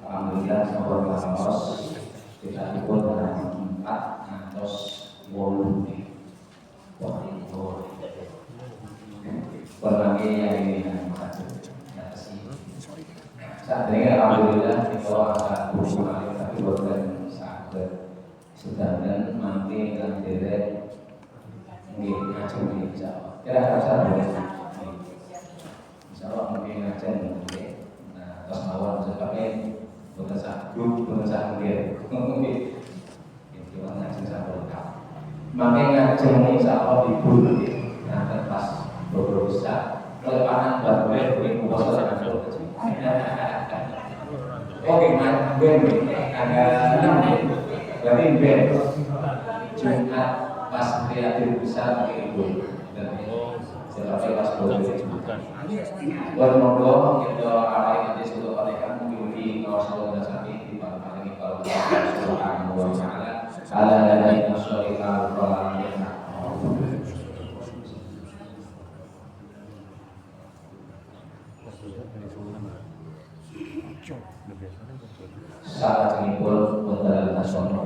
Alhamdulillah sampun pasos kita ikut dengan 4 ngantos 8 berbagai yang ini saat ini alhamdulillah kita asa kurang tapi bukan sakit sedangkan mangke dan derek mungkin ngajeng insyaallah kira-kira sabar insyaallah mungkin ngajeng nah terus mawon sebabnya bukan sakit bukan sakit mungkin kita ngajeng sabar makanya ngajeng insyaallah dibul nah pas berusaha kelepanan baru ini puasa oke, ben agak berarti ben Jumat pas kreatif besar itu seperti pas bukan monggo kita arah nanti sudah balikan di kawasan dan sakit di mana ini kalau Subhanahu wa taala ala nabi sallallahu alaihi wasallam saat ini pun modal nasional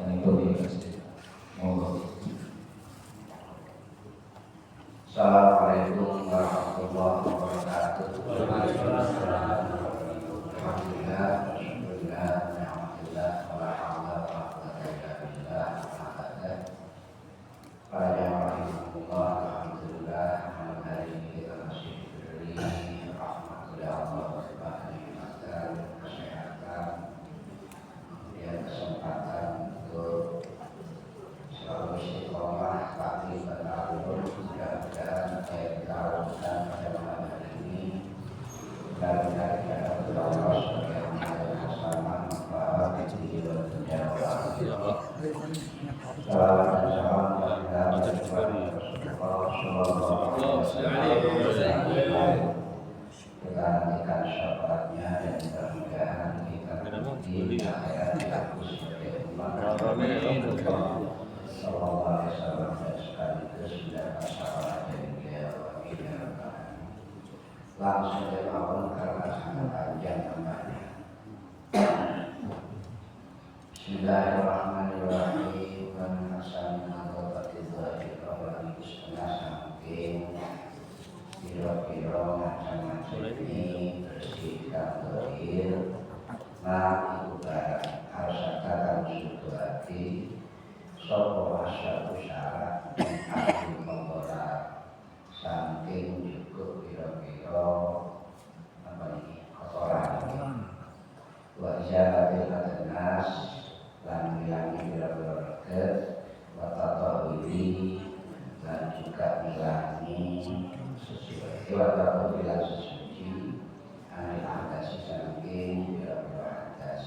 yang itu monggo. Assalamualaikum warahmatullahi wabarakatuh. Langsung dari awal karena sangat panjang namanya. Bismillahirrahmanirrahim. Menasami al-fatihah Allah Bismillah saking kira-kira macam-macam ini bersihkan dohir nah ibu barat harus katakan suatu hati sopo asyadu syarat aku memberat saking cukup kira-kira apa ini kotoran wa ijaratil adnas lan bilangi kira-kira reket wa tatawili dan juga bilangi sesuai wa tatawili sesuci anil adas saking kira-kira adas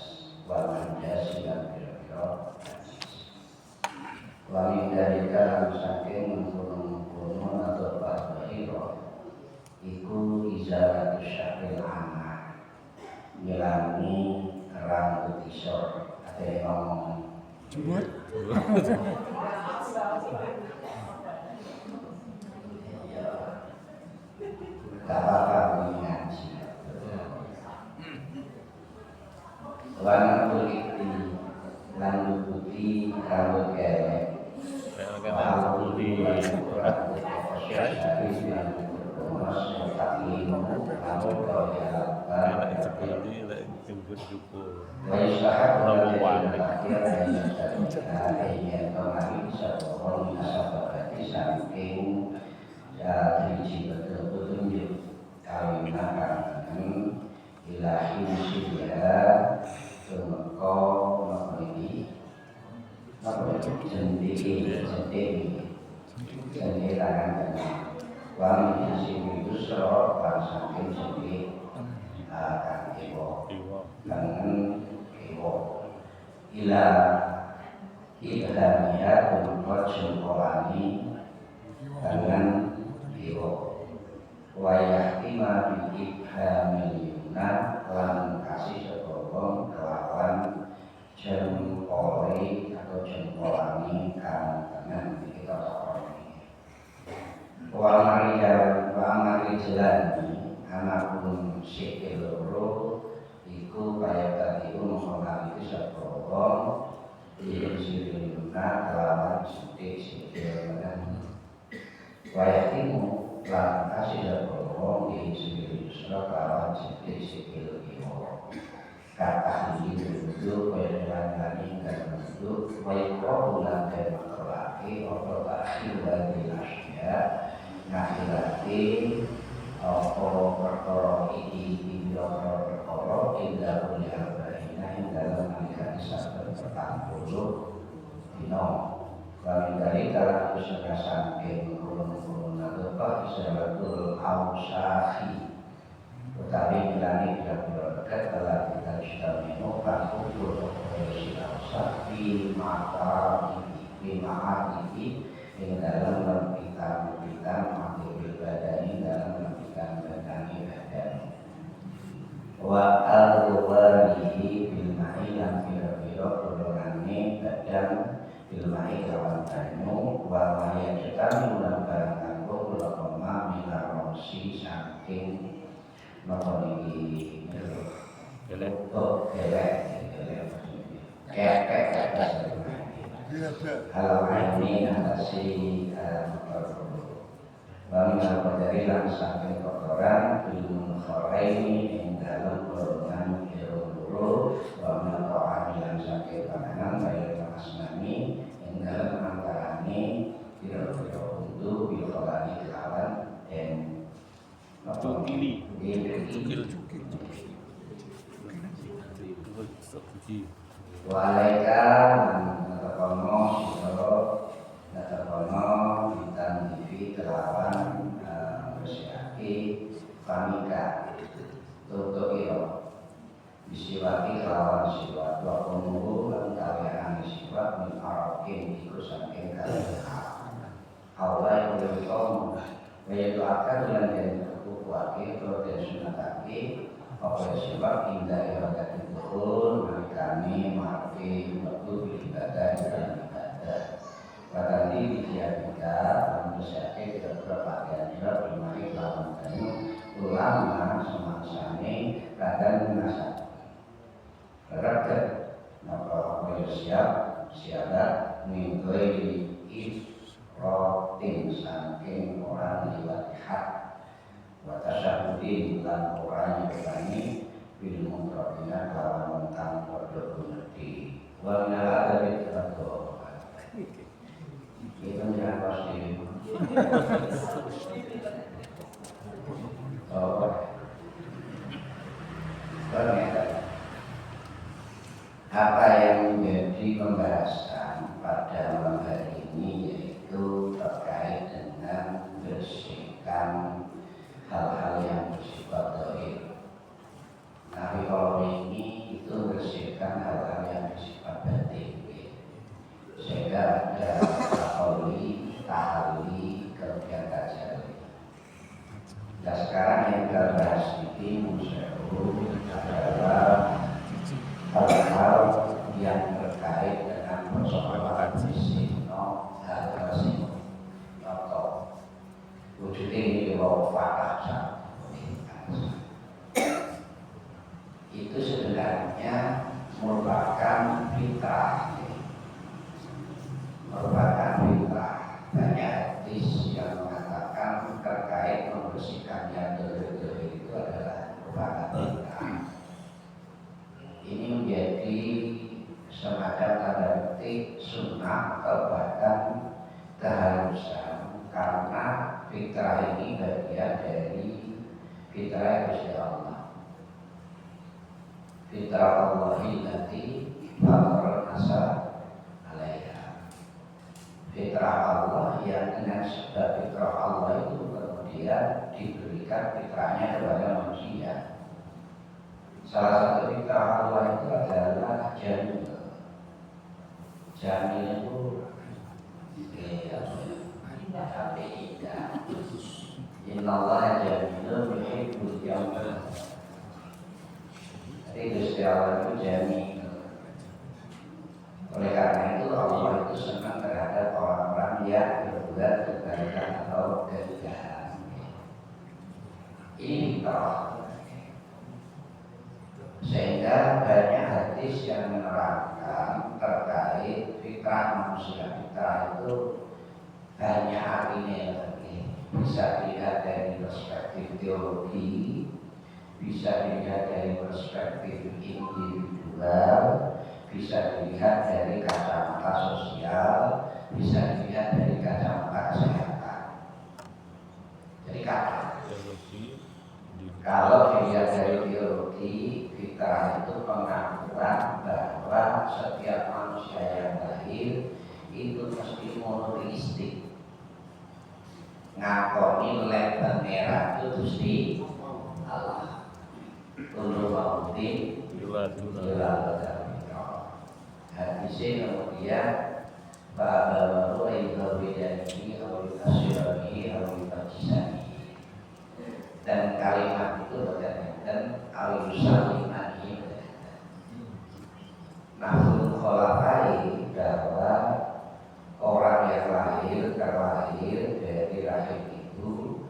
wa mandas dan kira-kira wa min dalika saking mengkono atau bahiro iku izalatu syakil amal ngilangi rambut isor ada yang ngomong jemut gak apa-apa ngaji warna kulit rambut putih rambut gelek rambut putih Wami hasil yusro saking sendiri akan ewo dengan ewo ila ilhamiyah untuk jengkolani dengan ewo wayah ima bi'ibhamil yunah lan kasih sebobong kelawan jempolani kanan kita tokoni. Wa amari jalani anakun sikil loro iku kaya tadi mengalami sepuluh di sirina kelawan sikil menang. Wayatimu lan kasih sepuluh di sirina kelawan sikil kiwo. Kata ini duduk kaya dan duduk wayko ulang dan makrolaki opo kasih wali nasya ngahilati opo perkara iki perkara indah mulia bahina yang dalam melihat sabda 40 dino kami dari dalam usaha saking kurun-kurun apa isyaratul awsahi tetapi bilani bila dekat telah kita istamino kakukul operasi awsah di mata ini yang dalam lempitan mati badani dalam lempitan badani badan wa al-walihi bilmahi yang biro-biro kulunane badan bilmahi kawan banyu wa maya cetan ulang barang kanggo kulakoma milarosi saking napa niki untuk kelek kalau ini atasi bangun dari langsung kotoran ilmu khoraini yang dalam golongan hero bangun kohan yang sakit makanan bayar asmani yang dalam antaranya hero untuk bilkolani kelawan dan Cukil. Waalaikumsalam natakono bintang TV kelawan bersiaki pamika tutup iro disiwaki kelawan siwak wa penuhu lan kalian siwak min arakin iku saking kalian Allah yang berkom yaitu akan dengan wakil dan sunataki apa sebab indah ibadah itu kami maafin waktu beribadah dan ibadah pada diri kita manusia kita berpakaian bermari lawan kayu ulama semaksane kadang masa rakyat apa siapa mengikuti rotin saking orang lewat hak watasyahudin lan orang yang berani bil mungkabina kawan tentang berdua wa minala dari terlalu itu jangan pasti ternyata apa yang menjadi pembahasan pada malam hari ini yaitu terkait dengan bersihkan hal-hal yang bersifat dohir. Tapi kalau ini itu bersihkan hal-hal yang bersifat batin, sehingga ada taholi, tahali, kemudian tajali. Nah sekarang yang kita bahas ini musyarakat adalah hal-hal yang terkait dengan persoalan sino, hal-hal sino, atau wujudnya ini fakta itu sebenarnya merupakan fitrah, banyak hadis yang mengatakan terkait membersihkan yang dohir itu adalah merupakan fitrah. Ini menjadi semacam tanda petik sunnah atau bahkan keharusan karena fitrah ini bagian dari fitrah Gusti Allah. Fitrah Allah allati fatara nasa 'alaiha. Fitrah Allah yang dengan sebab fitrah Allah itu kemudian diberikan fitrahnya kepada manusia. Salah satu fitrah Allah itu adalah jamil. Jamil itu Inna Allah jamilun yuhibbul jamal. Jadi Gusti Allah itu jamil. Oleh karena itu Allah itu senang terhadap orang-orang yang berbuat kebaikan atau kejahatan. Ini fitrah. Sehingga banyak hadis yang menerangkan terkait fitrah manusia. Fitrah itu banyak artinya. Bisa dilihat dari perspektif teologi, bisa dilihat dari perspektif individual, bisa dilihat dari kacamata sosial, bisa dilihat dari kacamata kesehatan. Jadi kalau dilihat dari teologi, fitrah itu pengakuan bahwa setiap manusia yang lahir itu mesti monoteistik. Ngakoni lek merah itu Gusti Allah. Kullu mautin ila hadisnya kemudian bahwa itu bidani atau nasyani atau bajisani, dan kalimat itu berkaitan al-salimani nafsul kholafai, bahwa orang yang terlahir dari rahim itu,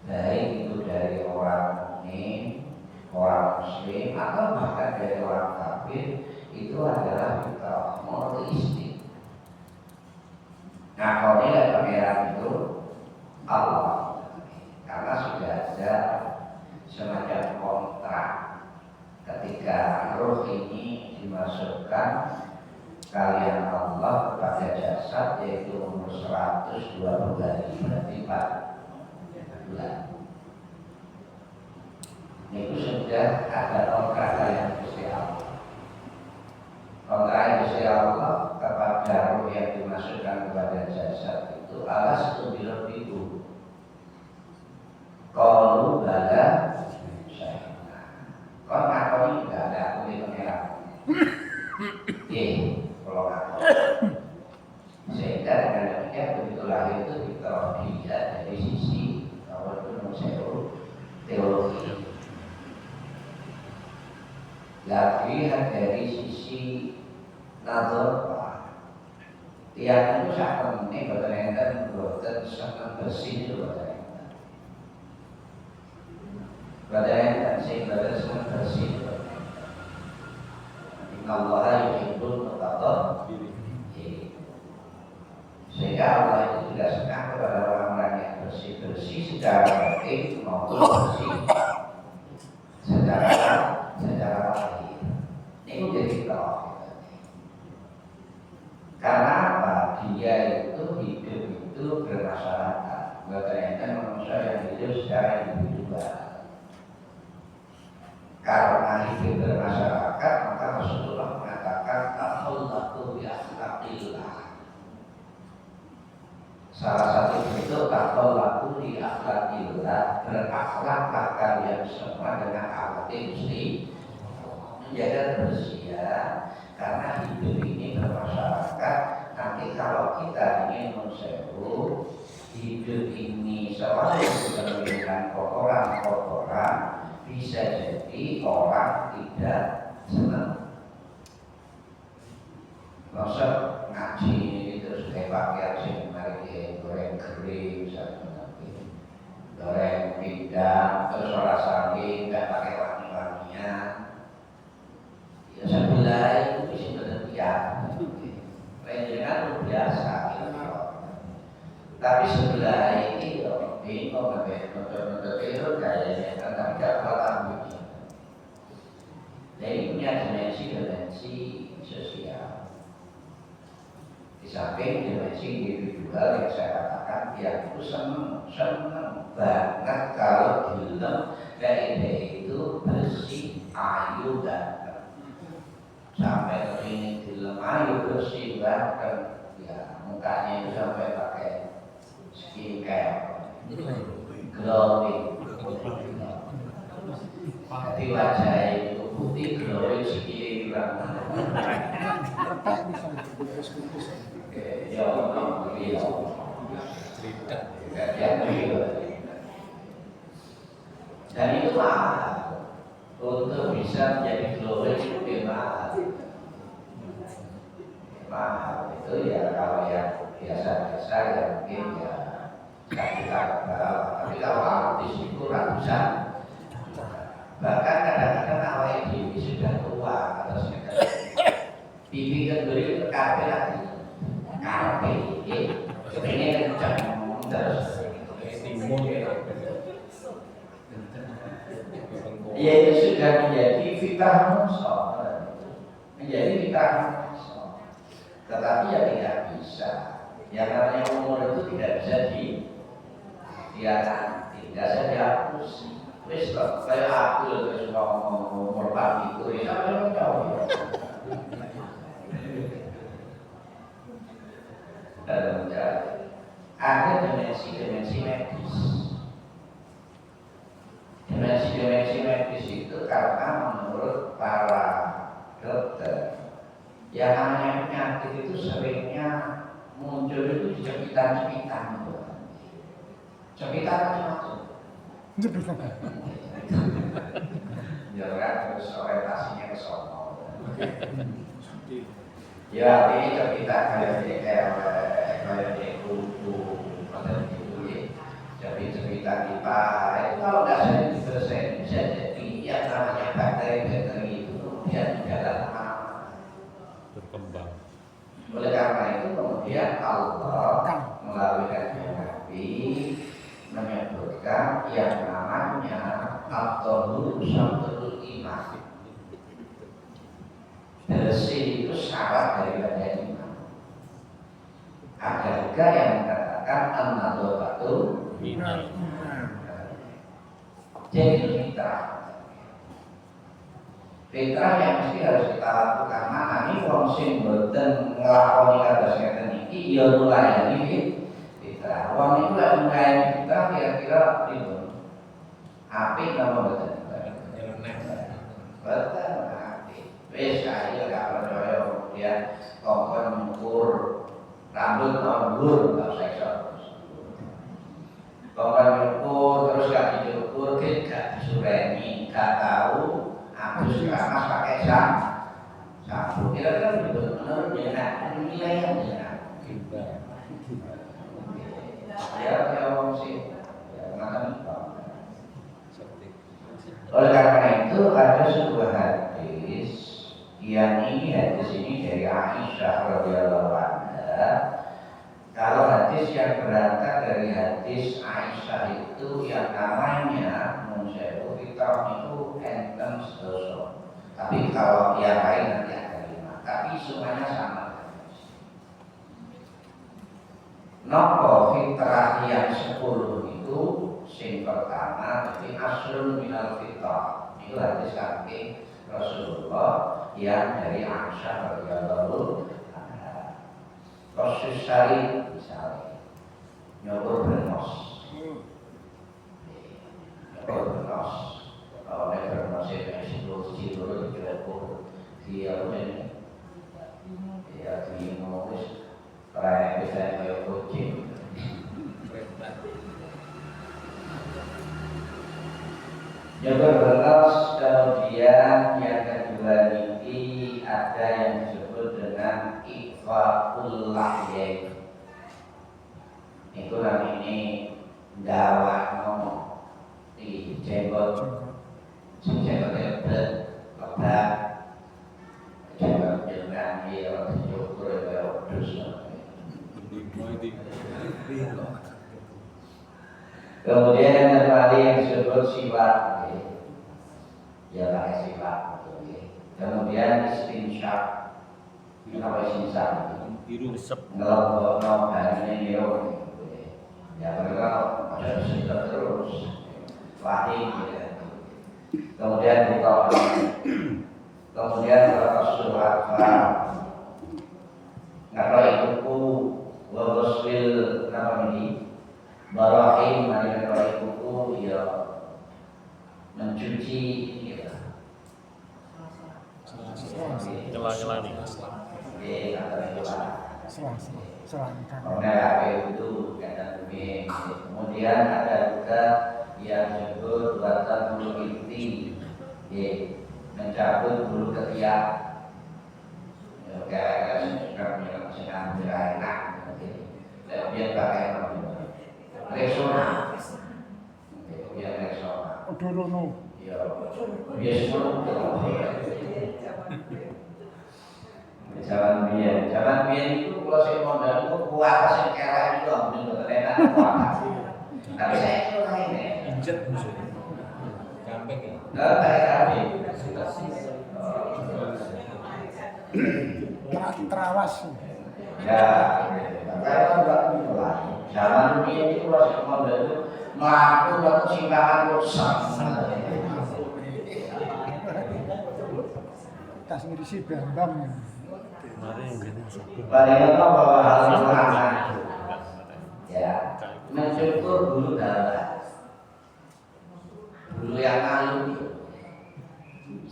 baik itu dari orang mukmin, orang muslim, atau bahkan dari orang kafir, itu adalah fitrah monoteistik. Ngakoni pangeran itu Allah, karena sudah ada semacam kontrak ketika roh ini dimasukkan kalian Allah kepada jasad, yaitu umur 120 hari, berarti 4 bulan. Itu sudah ada kontrak kalian Gusti Allah. Kontrak Gusti Allah kepada roh yang dimasukkan kepada jasad itu alas itu bilang itu. Kalau bala saya, kontrak ini tidak ada kulit merah. Kalau aku sehingga dengan demikian begitu lahir itu fitrah dia dari sisi teologi. Lagi dari sisi nazar, tiang itu sangat penting. Berkaitan buatan sangat bersih itu berkaitan sehingga sangat bersih. Allah yuhibbul mutatahhirin. Sehingga Allah itu tidak senang kepada orang-orang yang bersih-bersih secara batin maupun bersih secara lahir. Ini menjadi fitrah. Karena apa? Dia itu hidup itu bermasyarakat. Berkaitan manusia yang hidup secara individual. Karena hidup bermasyarakat, maka Rasulullah mengatakan takhallaku bi akhlaqillah. Salah satu bentuk takhallaku bi akhlaqillah, berakhlaklah kalian semua dengan akhlak Gusti, menjaga kebersihan. Karena hidup ini bermasyarakat. Nanti kalau kita ingin menseru hidup ini selalu dengan kotoran-kotoran, bisa jadi orang tidak senang. Masa ngaji terus kayak pakaian sih, mari goreng kering, goreng pindang, terus orang saling nggak pakai wangi-wangian. Ya sebelah itu bisa berlebihan. Lenjengan biasa. Tapi sebelah ini bingung betul itu kayaknya karena tidak paham begini. Jadi punya dimensi sosial. Di samping dimensi individual yang saya katakan, dia itu senang banget kalau film dari itu bersih, ayu ganteng. Sampai ini film ayu bersih ganteng, ya mukanya itu sampai pakai skincare, glowing. Jadi wajah itu putih, glowing, sikit kurang. Ya Allah, dan itu mahal. Untuk bisa menjadi glowing itu mahal. Itu TV kenduri kabeh lagi kabeh ini kencang terus ya itu sudah menjadi fitrah manusia, menjadi fitrah manusia. Tetapi ya tidak bisa, yang namanya umur itu tidak bisa tidak bisa dihapus. Wis kok kayak aku terus ngomong umur itu ya sampai tahu. Dan ada dimensi-dimensi medis. Dimensi-dimensi medis itu karena menurut para dokter yang namanya penyakit itu seringnya muncul itu di cepitan-cepitan. Cepitan macam-macam. Ya kan terus orientasinya ke sono. Ya ini cepitan kayak kuku pada itu ya. Jadi cepitan pipa itu kalau nggak sering dibersihin bisa jadi yang namanya bakteri itu kemudian jalan berkembang. Oleh karena itu kemudian Allah melalui kajian Nabi menyebutkan yang namanya at-tahuru syartul iman. Bersih itu syarat daripada iman. Ada juga yang mengatakan an-nadhafatu iman. Jadi fitrah yang mesti harus kita lakukan. Mana nih wong sing boten nglakoni kados ngeten iki ya nulayani fitrah. Wong iku lek nulayani fitrah kira-kira pripun? Apik napa boten? Boten apik. Wis ayo gak percaya kemudian kongkon ngukur rambut dhuwur gak usah iso. Kongkon ngukur terus gak diukur gak disureni, gak tahu aku sekarang pakai sapu kira-kira benar-benar nilainya ya orang sih oleh karena itu ada sebuah hadis yang hadis ini dari Aisyah radhiyallahu anha. Kalau hadis yang berangkat dari hadis Aisyah itu yang namanya mensewu fitrah itu enten sedoso. Tapi kalau yang lain nanti ada 5. Tapi semuanya sama. Nopo fitrah yang 10 itu sing pertama jadi asrul minal fitrah. Itu hadis kaki Rasulullah yang dari Aisyah radhiyallahu anha. Proses syari misalnya nyobor bernos. Kalau mereka bernos itu dulu dilakukan dia ini dia diingus kayak bisa kayak kucing. Nyobor bernos kemudian yang kedua ini ada yang disebut dengan ifa'ul lahyain. Itu namanya dawah ngomong di jenggot jenggotnya lebat jenggot dengan dia dicukur ya udus kemudian yang kembali yang disebut siwak ya pakai siwak kemudian istinsyak apa istinsyak ngelok bahannya ya kalau ada sedot terus wahing kemudian buka kemudian surat ngapa ibuku wawasil nama ini barahim mana ngapa ibuku ya mencuci ya Celah-celah nih. itu kata kemudian ada juga yang disebut buatan bulu inti, mencabut bulu ketiak, kayak sedang enak, dia pakai resona, dia resona. Ya, biasa Zaman biyen itu kalau saya mondok itu kuat sing kelek itu mungkin boten enak kuat. Tapi saya itu lain ya. Injet musuh. Gampang ya. Kayak kabeh. Terawas. Ya, kayak enggak mulai. Zaman biyen itu kalau saya mondok itu mlaku waktu simpangan rusak. Tas ngisi Bambang. Mari yang gini sabun. Paling bawa hal yang ya, mencukur bulu darah, bulu yang halus,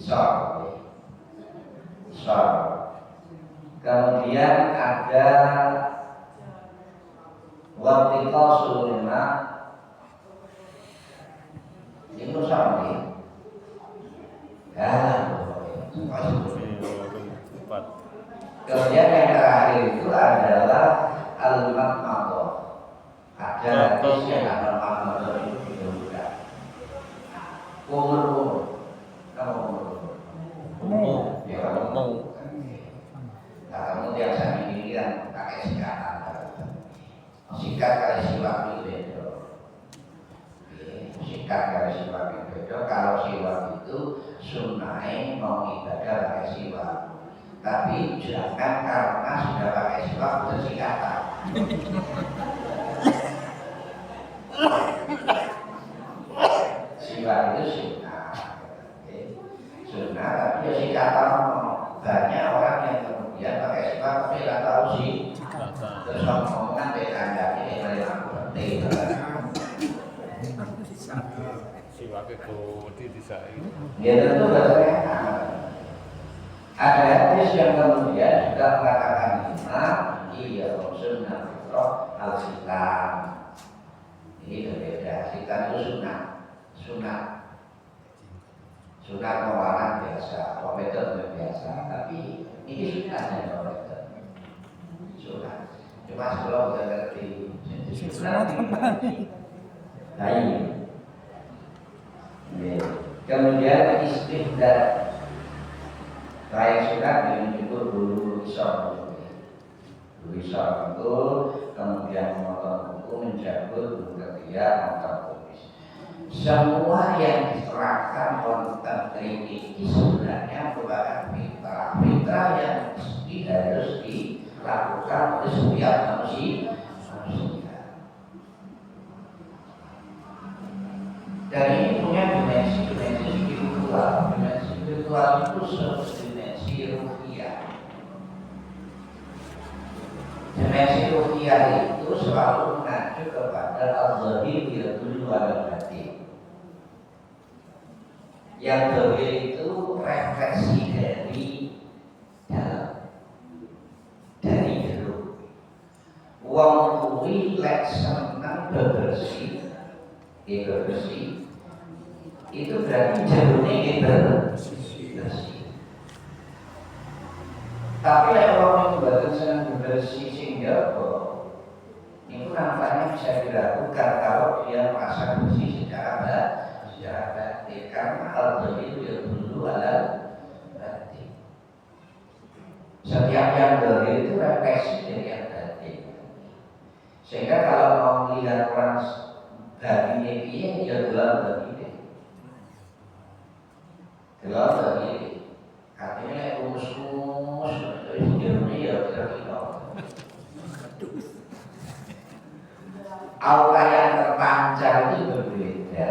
sor. Kemudian ada waktikal sulma, itu sampai, ya, Empat. kemudian yang terakhir itu adalah al-matmadah. Ada hadis yang al-matmadah itu juga. Umur, kamu umur. Ya kamu Mau. Nah, kamu biasa ini kan pakai sikatan. Sikat kali siwak itu beda. Sikat kali siwak itu beda. Kalau siwak itu sunnah mau ibadah pakai siwak. Tapi jangan karena sudah pakai siwak bersikatan. Siwak itu sunnah, tapi ya sikatan. Banyak orang yang kemudian pakai siwak tapi nggak tahu sih. Terus ngomongan beda ini dari aku penting. Siwak kodi disai. Ya tentu berbeda. Ada hadis yang kemudian juga mengatakan iya sunnah fitrah al-khitam. Ini berbeda. Khitam itu sunnah pengeluaran biasa, komputer biasa. Tapi ini sunnahnya komputer. Sunnah. Cuma sebelum kita ngerti sunnah. Baik. Kemudian istighfar. Selain sunat mencukur bulu isor. Bulu isor itu kemudian memotong kuku, mencabut bulu ketiak, memotong kumis. Semua yang diserahkan konten ini sebenarnya merupakan fitrah. Fitrah yang harus dilakukan oleh setiap manusia. Dan ini punya dimensi spiritual. Dimensi spiritual itu dimensi ruhiyah. Dimensi ruhiyah itu selalu mengacu kepada al-zahir yadullu ala batin. Yang zahir itu refleksi dari dalam, dari jero. Wong kuwi lek seneng bebersih, bebersih. Itu berarti jalurnya bersih. Tapi kalau orang senang bersih sehingga itu nampaknya bisa dilakukan kalau dia merasa bersih secara batin. Karena al-zahir yadullu ala batin. Setiap yang zahir itu refleksi dari yang batin. Sehingga kalau mau melihat orang batinnya dia ya dalam batin. Gelap lagi, katanya kumus-kumus, terus jernih ya kira-kira. Aura yang terpancar itu berbeda.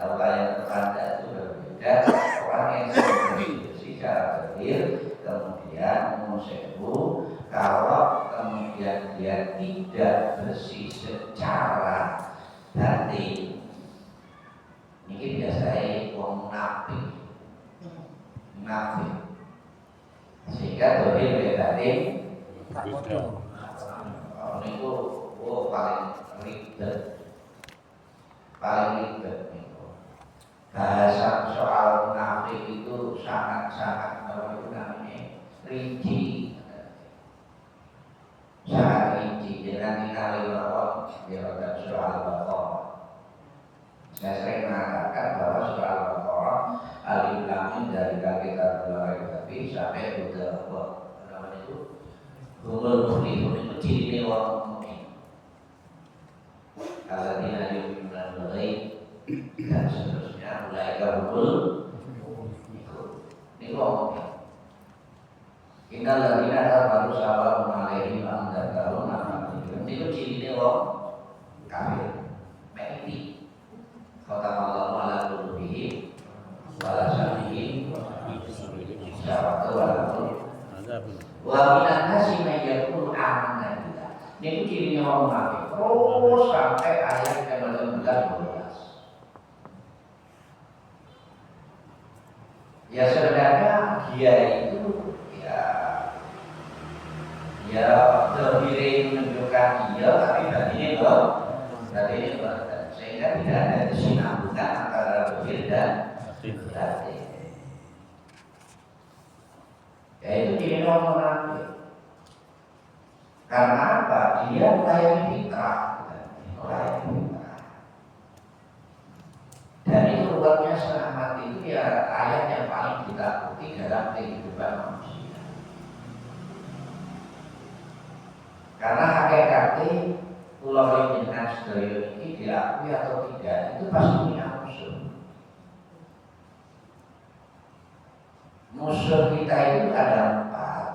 Aura yang terpancar itu berbeda. Orang yang bersih secara zahir, kemudian musebu, kalau kemudian dia tidak bersih secara batin, ini biasanya wong munafik. Sehingga dohir batin itu paling ribet bahasa soal munafik itu sangat rinci, sangat rinci. Dengan dikali bahwa dia soal bakor. Saya sering mengatakan bahwa soal bakor alif lam mim dari kita mulai tapi sampai udah namanya itu Humul muflihun itu ciri wong mukmin. Alladzina yu'minuna bil ghaib dan seterusnya, ulaika humul muflihun. Ini wong mukmin. Innal ladzina kafaru sawa'un 'alaihim anzartahum am lam tunzirhum. Itu ciri wong kafir. Mati. Khatamallahu ala qulubihim wa ala sam'ihim syawatu wa lahum wa minan nasi may yaqulu amanna billah. Niku ciri wong kafir. Terus sampai ayat ke-11. Ya sebenarnya dia itu ya lebih menunjukkan dia, tapi batinnya belum, sehingga tidak ada kesinambungan antara zahir dan batin. Ya itu ciri orang munafik. Karena apa? Dia melayani fitrah, dan itu ruangnya setengah mati itu ya ayat yang paling ditakuti dalam kehidupan manusia. Karena hakikatnya pulau dengan sedaya ini diakui atau tidak itu pasti punya musuh. Musuh kita itu ada empat.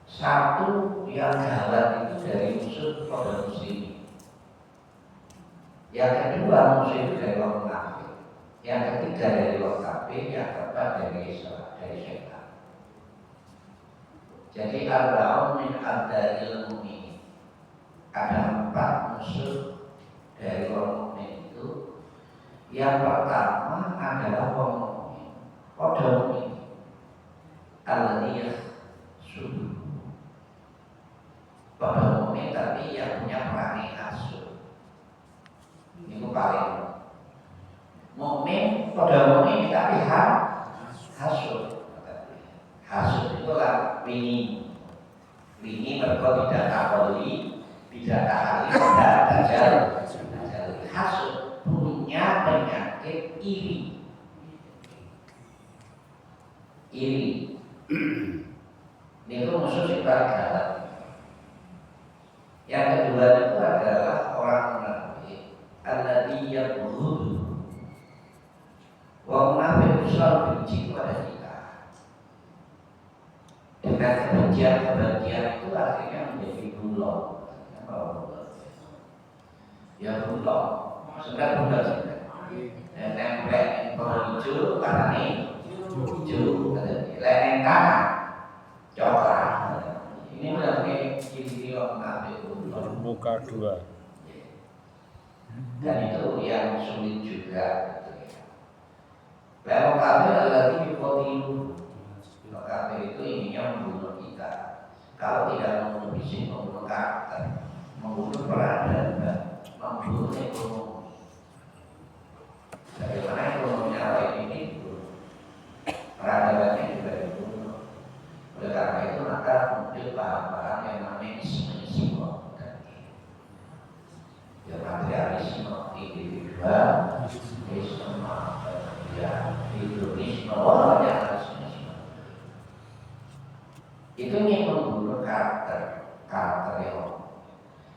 Satu yang jalan itu dari musuh pada muslim. Yang kedua musuh itu dari orang munafik. Yang ketiga dari orang kafir. Yang keempat dari syaitan. Jadi arba'un min abdalil mu'min. Ada 4 musuh dari orang mukmin itu. Yang pertama adalah orang mukmin. Qadar mukmin. Alladhi yasudu. Pada mukmin tapi yang punya perangai hasud. Ini paling mukmin pada mukmin tapi hasud. Hasud itu lah wingi mereka tidak takoli, tidak tahali, tidak tajal. Hasud punya penyakit iri. Ini itu musuh si paling galak. Yang kedua itu adalah orang munafik. Alladzi yabghud. Wong munafik itu selalu benci kepada kita. Dengan kebencian itu akhirnya menjadi bulog. Ya bulog. Sudah bulog sudah. Dan nempel pohon hijau karena ini hijau. Lain kanan coklat. Ini berarti ciri orang munafik. Bermuka 2. Dan itu yang sulit juga. Lalu kafir adalah yuqatilu. Kafir itu ininya membunuh kita. Kalau tidak membunuh fisik, membunuh karakter, membunuh peradaban, membunuh ekonomi. Bagaimana ekonominya lain ini? Peradabannya juga dibunuh. Oleh karena itu maka muncul bahan-bahan yang namanya isme. Ya materialisme individualisme, ya hedonisme, banyak itu yang membunuh karakter yang.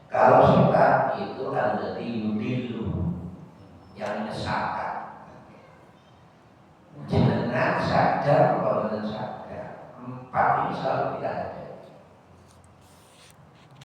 Kalau setan itu ada di yudilu yang menyesatkan. Jangan sadar kalau tidak sadar. 4 ini selalu tidak ada.